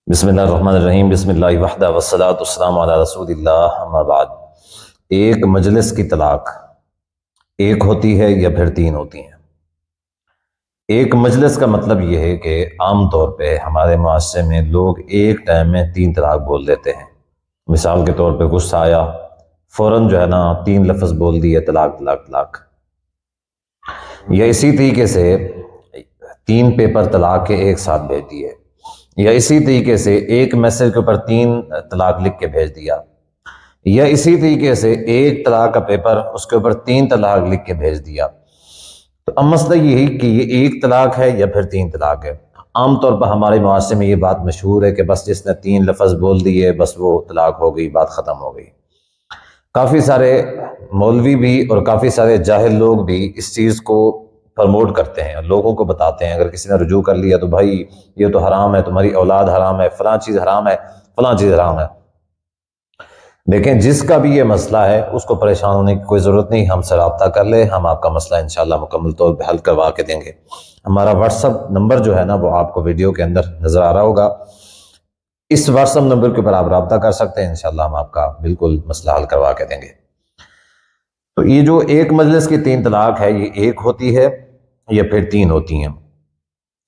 بسم اللہ الرحمن الرحیم۔ بسم اللہ وحدہ والصلاۃ والسلام علی رسول اللہ، اما بعد۔ ایک مجلس کی طلاق ایک ہوتی ہے یا پھر تین ہوتی ہیں؟ ایک مجلس کا مطلب یہ ہے کہ عام طور پہ ہمارے معاشرے میں لوگ ایک ٹائم میں تین طلاق بول دیتے ہیں۔ مثال کے طور پہ غصہ آیا، فوراً جو ہے نا تین لفظ بول دیے، طلاق طلاق طلاق۔ یا اسی طریقے سے تین پیپر طلاق کے ایک ساتھ بھیج دیے، یا اسی طریقے سے ایک میسج کے اوپر تین طلاق لکھ کے بھیج دیا، یا اسی طریقے سے ایک طلاق کا پیپر اس کے اوپر تین طلاق لکھ کے بھیج دیا۔ تو اب مسئلہ یہی کہ یہ ایک طلاق ہے یا پھر تین طلاق ہے۔ عام طور پر ہمارے معاشرے میں یہ بات مشہور ہے کہ بس جس نے تین لفظ بول دیے بس وہ طلاق ہو گئی، بات ختم ہو گئی۔ کافی سارے مولوی بھی اور کافی سارے جاہل لوگ بھی اس چیز کو پرموٹ کرتے ہیں، لوگوں کو بتاتے ہیں اگر کسی نے رجوع کر لیا تو بھائی یہ تو حرام ہے، تمہاری اولاد حرام ہے، فلاں چیز حرام ہے، فلاں چیز حرام ہے۔ لیکن جس کا بھی یہ مسئلہ ہے اس کو پریشان ہونے کی کوئی ضرورت نہیں، ہم سے رابطہ کر لے، ہم آپ کا مسئلہ انشاءاللہ مکمل طور پہ حل کروا کے دیں گے۔ ہمارا واٹس ایپ نمبر جو ہے نا وہ آپ کو ویڈیو کے اندر نظر آ رہا ہوگا، اس واٹس ایپ نمبر کے اوپر آپ رابطہ کر سکتے ہیں، انشاءاللہ ہم آپ کا بالکل مسئلہ حل کروا کے دیں گے۔ تو یہ جو ایک مجلس کی تین طلاق ہے یہ ایک ہوتی ہے یا پھر تین ہوتی ہیں؟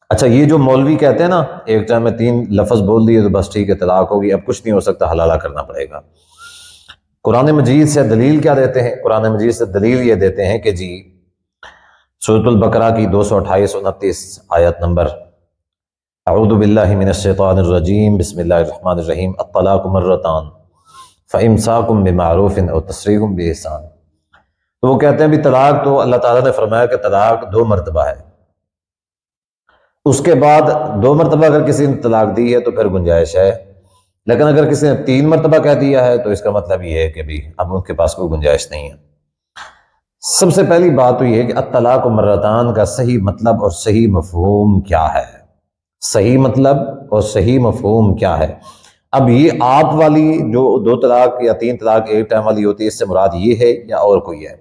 اچھا، یہ جو مولوی کہتے ہیں نا ایک ٹائم میں تین لفظ بول دیے تو بس ٹھیک ہے طلاق ہوگی، اب کچھ نہیں ہو سکتا، حلالہ کرنا پڑے گا۔ قرآن مجید سے دلیل کیا دیتے ہیں؟ قرآن مجید سے دلیل یہ دیتے ہیں کہ جی سورۃ البقرہ کی 228-29 آیت نمبر، اعوذ باللہ من الشیطان الرجیم، بسم اللہ الرحمن الرحیم، الطلاق مرتان فامساک بمعروف او تسریح باحسان۔ تو وہ کہتے ہیں بھی طلاق تو اللہ تعالیٰ نے فرمایا کہ طلاق دو مرتبہ ہے، اس کے بعد دو مرتبہ اگر کسی نے طلاق دی ہے تو پھر گنجائش ہے، لیکن اگر کسی نے تین مرتبہ کہہ دیا ہے تو اس کا مطلب یہ ہے کہ بھی اب ان کے پاس کوئی گنجائش نہیں ہے۔ سب سے پہلی بات تو یہ ہے کہ الطلاق مرتان کا صحیح مطلب اور صحیح مفہوم کیا ہے؟ صحیح مطلب اور صحیح مفہوم کیا ہے؟ اب یہ آپ والی جو دو طلاق یا تین طلاق ایک ٹائم والی ہوتی ہے، اس سے مراد یہ ہے یا اور کوئی ہے؟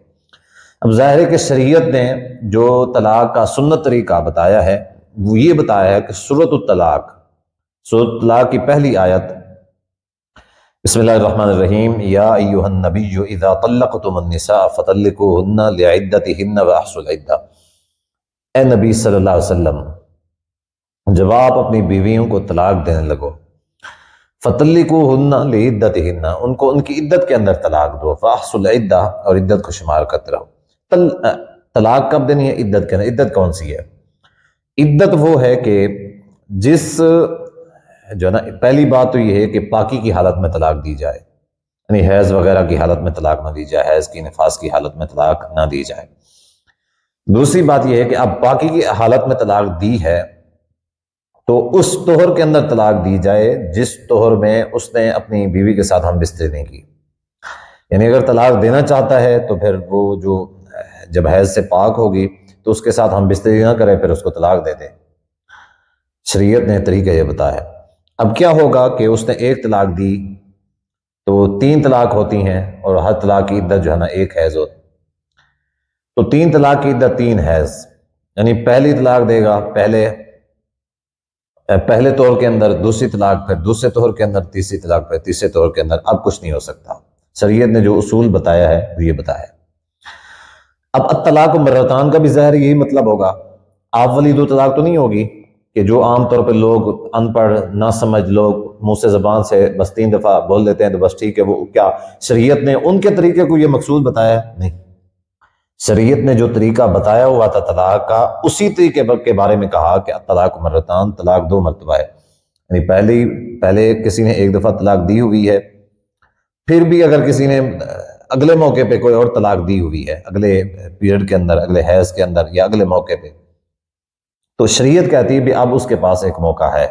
اب ظاہر ہے کہ شریعت نے جو طلاق کا سنت طریقہ بتایا ہے وہ یہ بتایا ہے کہ سورۃ الطلاق کی پہلی آیت، بسم اللہ الرحمن الرحیم، یا ایھا النبی اذا طلقتم النساء فطلقوہن لعدتہن واحصوا العدہ۔ اے نبی صلی اللہ علیہ وسلم، جب آپ اپنی بیویوں کو طلاق دینے لگو، فطلقوہن لعدتہن، ان کو ان کی عدت کے اندر طلاق دو، واحصوا العدہ، اور عدت کو شمار کرتے رہو۔ طلاق کب دینی ہے؟ عدت کے اندر۔ عدت کون سی ہے؟ عدت وہ ہے کہ جس جو ہے نا، پہلی بات تو یہ ہے کہ پاکی کی حالت میں طلاق دی جائے، یعنی حیض وغیرہ کی حالت میں طلاق نہ دی جائے، حیض کی نفاس کی حالت میں طلاق نہ دی جائے۔ دوسری بات یہ ہے کہ اب پاکی کی حالت میں طلاق دی ہے تو اس طہر کے اندر طلاق دی جائے جس طہر میں اس نے اپنی بیوی کے ساتھ ہم بستری نہیں کی۔ یعنی اگر طلاق دینا چاہتا ہے تو پھر وہ جو جب حیض سے پاک ہوگی تو اس کے ساتھ ہم بستری نہ کرے، پھر اس کو طلاق دے دے۔ شریعت نے طریقہ یہ بتایا۔ اب کیا ہوگا کہ اس نے ایک طلاق دی تو تین طلاق ہوتی ہیں اور ہر طلاق کی عدت جو ہے نا ایک حیض ہوتی، تو تین طلاق کی عدت تین حیض، یعنی پہلی طلاق دے گا پہلے طور کے اندر، دوسری طلاق پھر دوسرے طور کے اندر، تیسری طلاق پھر تیسرے طور کے اندر۔ اب کچھ نہیں ہو سکتا، شریعت نے جو اصول بتایا ہے وہ یہ بتایا ہے۔ اب الطلاق مرتان کا بھی ظاہر یہی مطلب ہوگا، آپ والی دو طلاق تو نہیں ہوگی کہ جو عام طور پہ لوگ ان پڑھ نہ سمجھ لوگ منہ سے زبان سے بس تین دفعہ بول دیتے ہیں تو بس ٹھیک ہے۔ وہ کیا شریعت نے ان کے طریقے کو یہ مقصود بتایا ہے؟ نہیں، شریعت نے جو طریقہ بتایا ہوا تھا طلاق کا، اسی طریقے کے بارے میں کہا کہ الطلاق مرتان، طلاق دو مرتبہ ہے، یعنی پہلے کسی نے ایک دفعہ طلاق دی ہوئی ہے، پھر بھی اگر کسی نے اگلے موقع پہ کوئی اور طلاق دی ہوئی ہے، اگلے پیریڈ کے اندر، اگلے حیض کے اندر یا اگلے موقع پہ، تو شریعت کہتی ہے بھی اب اس کے پاس ایک موقع ہے۔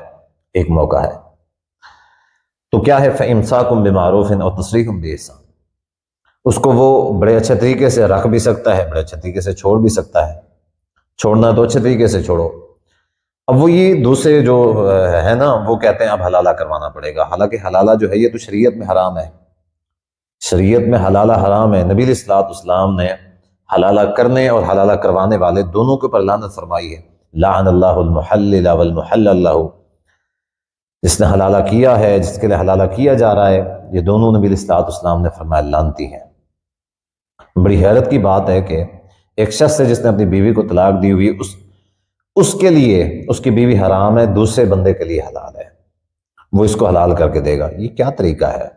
تو کیا ہے؟ فَإِمْسَاكٌ بِمَعْرُوفٍ أَوْ تَسْرِيحٌ بِإِحْسَانٍ۔ اس کو وہ بڑے اچھے طریقے سے رکھ بھی سکتا ہے، بڑے اچھے طریقے سے چھوڑ بھی سکتا ہے۔ چھوڑنا تو اچھے طریقے سے چھوڑو۔ اب وہ یہ دوسرے جو ہے نا وہ کہتے ہیں اب حلالہ کروانا پڑے گا، حالانکہ حلالہ جو ہے یہ تو شریعت میں حرام ہے، شریعت میں حلالہ حرام ہے۔ نبی علیہ الصلوۃ والسلام نے حلالہ کرنے اور حلالہ کروانے والے دونوں کے اوپر لعنت فرمائی ہے، لعن اللہ المحلل والمحلل له۔ جس نے حلالہ کیا ہے، جس کے لیے حلالہ کیا جا رہا ہے، یہ دونوں نبی علیہ الصلوۃ والسلام نے فرمایا لعنتی ہیں۔ بڑی حیرت کی بات ہے کہ ایک شخص سے جس نے اپنی بیوی کو طلاق دی ہوئی، اس کے لیے اس کی بیوی حرام ہے، دوسرے بندے کے لیے حلال ہے، وہ اس کو حلال کر کے دے گا۔ یہ کیا طریقہ ہے؟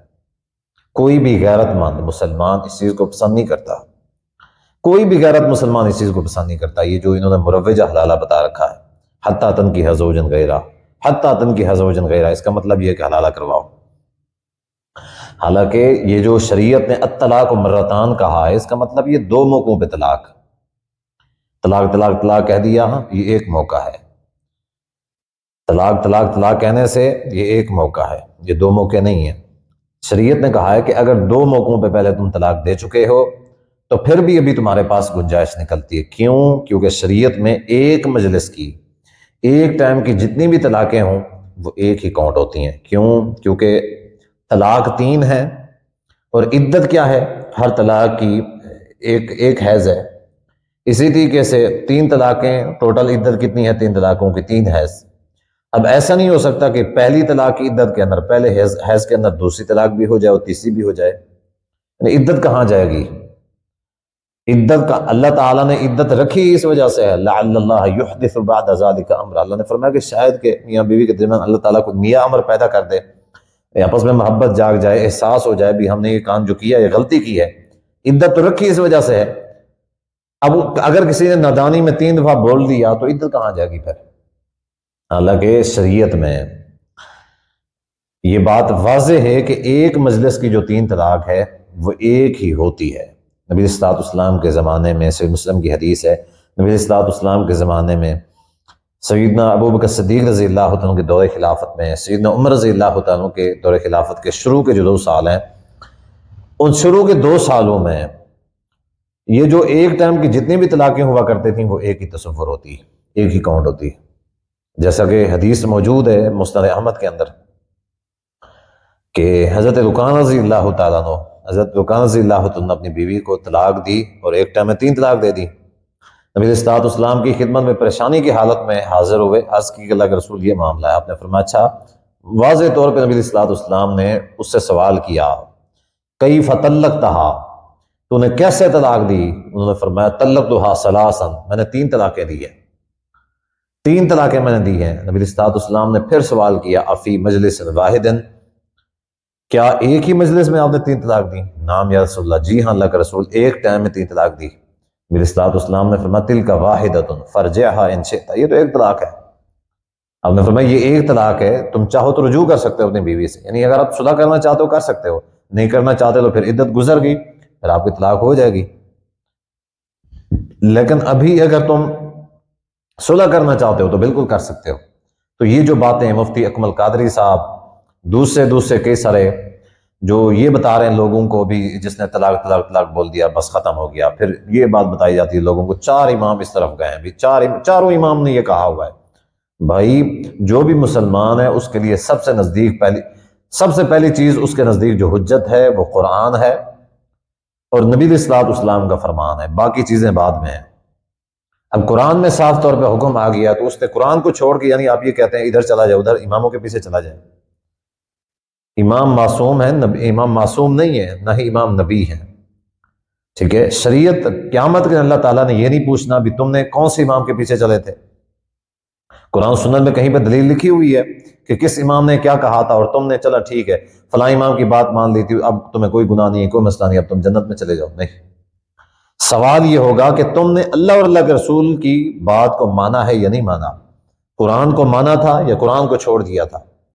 کوئی بھی غیرت مند مسلمان اس چیز کو پسند نہیں کرتا، کوئی بھی غیرت مسلمان اس چیز کو پسند نہیں کرتا۔ یہ جو انہوں نے مروجہ حلالہ بتا رکھا ہے، حتیٰ تنکحوا زوجا غیرہ، حتیٰ تنکحوا زوجا غیرہ، اس کا مطلب یہ ہے کہ حلالہ کرواؤ۔ حالانکہ یہ جو شریعت نے الطلاق مرتان کہا ہے، اس کا مطلب یہ دو موقعوں پہ طلاق طلاق طلاق طلاق کہہ دیا، یہ ایک موقع ہے۔ طلاق طلاق طلاق کہنے سے یہ ایک موقع ہے، یہ دو موقع نہیں ہیں۔ شریعت نے کہا ہے کہ اگر دو موقعوں پہ پہلے تم طلاق دے چکے ہو تو پھر بھی ابھی تمہارے پاس گنجائش نکلتی ہے۔ کیوں؟ کیونکہ شریعت میں ایک مجلس کی، ایک ٹائم کی جتنی بھی طلاقیں ہوں وہ ایک ہی کاؤنٹ ہوتی ہیں۔ کیوں؟ کیونکہ طلاق 3 ہے اور عدت کیا ہے؟ ہر طلاق کی ایک حیض ہے۔ اسی طریقے سے 3 طلاقیں، ٹوٹل عدت کتنی ہے 3 طلاقوں کی؟ 3 حیض۔ اب ایسا نہیں ہو سکتا کہ پہلی طلاق کی عدت کے اندر پہلے حیض کے اندر دوسری طلاق بھی ہو جائے اور تیسری بھی ہو جائے، یعنی عدت کہاں جائے گی؟ عدت کا اللہ تعالیٰ نے عدت رکھی اس وجہ سے ہے، لعل اللہ یحدث بعد ذلک امرا، اللہ نے فرمایا کہ شاید کہ میاں بیوی کے درمیان اللہ تعالیٰ کو نیا امر پیدا کر دے، آپس میں محبت جاگ جائے، احساس ہو جائے بھی ہم نے یہ کام جو کیا یہ غلطی کی ہے۔ عدت تو رکھی اس وجہ سے ہے۔ اب اگر کسی نے نادانی میں 3 دفعہ بول دیا تو عدت کہاں جائے گی پھر؟ حالانکہ شریعت میں یہ بات واضح ہے کہ ایک مجلس کی جو 3 طلاق ہے وہ ایک ہی ہوتی ہے۔ نبی علیہ الصلوۃ والسلام کے زمانے میں، صحیح مسلم کی حدیث ہے، نبی علیہ الصلوۃ والسلام کے زمانے میں سیدنا ابوبکر صدیق رضی اللہ عنہ کے دور خلافت میں، سیدنا عمر رضی اللہ عنہ کے دور خلافت کے شروع کے جو 2 سال ہیں، ان شروع کے 2 سالوں میں یہ جو ایک ٹائم کی جتنی بھی طلاقیں ہوا کرتے تھیں وہ ایک ہی تصور ہوتی، ایک ہی کاؤنٹ ہوتی، جیسا کہ حدیث موجود ہے مسند احمد کے اندر کہ حضرت رکان رضی اللہ تعالیٰ عنہ، حضرت رکان رضی اللہ عنہ نے اپنی بیوی کو طلاق دی اور ایک ٹائم میں 3 طلاق دے دی۔ نبی علیہ الصلوۃ والسلام کی خدمت میں پریشانی کی حالت میں حاضر ہوئے، عرض کی کہ اللہ کے رسول یہ معاملہ ہے۔ آپ نے فرمایا اچھا۔ واضح طور پہ نبی علیہ الصلوۃ والسلام نے اس سے سوال کیا، کیف طلقتہا، تو نے کیسے طلاق دی؟ انہوں نے فرمایا طلقتہا ثلاثا، میں نے 3 طلاقیں دی ہیں، 3 طلاقیں میں نے دی ہیں۔ نبی علیہ الصلوۃ والسلام نے پھر سوال کیا، افی مجلس واحد، کیا ایک ہی مجلس میں آپ نے 3 طلاق دی؟ نام یا رسول اللہ، جی ہاں اللہ کا رسول، ایک ٹائم میں 3 طلاق دی۔ نبی علیہ الصلوۃ والسلام نے فرمایا تلک واحدۃ فرجعها ان شئت، یہ تو ایک طلاق ہے۔ آپ نے فرمایا یہ ایک طلاق ہے، تم چاہو تو رجوع کر سکتے ہو اپنی بیوی سے، یعنی اگر آپ صلح کرنا چاہتے ہو کر سکتے ہو، نہیں کرنا چاہتے تو پھر عدت گزر گئی، پھر آپ کی طلاق ہو جائے گی۔ لیکن ابھی اگر تم صلح کرنا چاہتے ہو تو بالکل کر سکتے ہو۔ تو یہ جو باتیں ہیں مفتی اکمل قادری صاحب، دوسرے کئی سارے جو یہ بتا رہے ہیں لوگوں کو بھی، جس نے طلاق طلاق طلاق بول دیا بس ختم ہو گیا، پھر یہ بات بتائی جاتی ہے لوگوں کو 4 امام اس طرف گئے ہیں، بھی چاروں امام نے یہ کہا ہوا ہے۔ بھائی جو بھی مسلمان ہے اس کے لیے سب سے پہلی چیز اس کے نزدیک جو حجت ہے وہ قرآن ہے اور نبی علیہ الصلوۃ والسلام کا فرمان ہے، باقی چیزیں بعد میں ہیں۔ اب قرآن میں صاف طور پہ حکم آ گیا تو اس نے قرآن کو چھوڑ کے، یعنی آپ یہ کہتے ہیں ادھر چلا جائے ادھر اماموں کے پیچھے چلا جائے۔ امام معصوم ہے، امام معصوم نہیں ہے، نہ ہی امام نبی ہے، ٹھیک ہے۔ شریعت قیامت کے اللہ تعالیٰ نے یہ نہیں پوچھنا بھی تم نے کون سے امام کے پیچھے چلے تھے۔ قرآن سنت میں کہیں پہ دلیل لکھی ہوئی ہے کہ کس امام نے کیا کہا تھا اور تم نے چلا ٹھیک ہے فلاں امام کی بات مان لی تھی، اب تمہیں کوئی گناہ نہیں ہے، کوئی مسئلہ نہیں، اب تم جنت میں چلے جاؤ، نہیں۔ سوال یہ ہوگا کہ تم نے اللہ اور اللہ کے رسول کی بات کو مانا ہے یا نہیں مانا، قرآن کو مانا تھا یا قرآن کو چھوڑ دیا تھا۔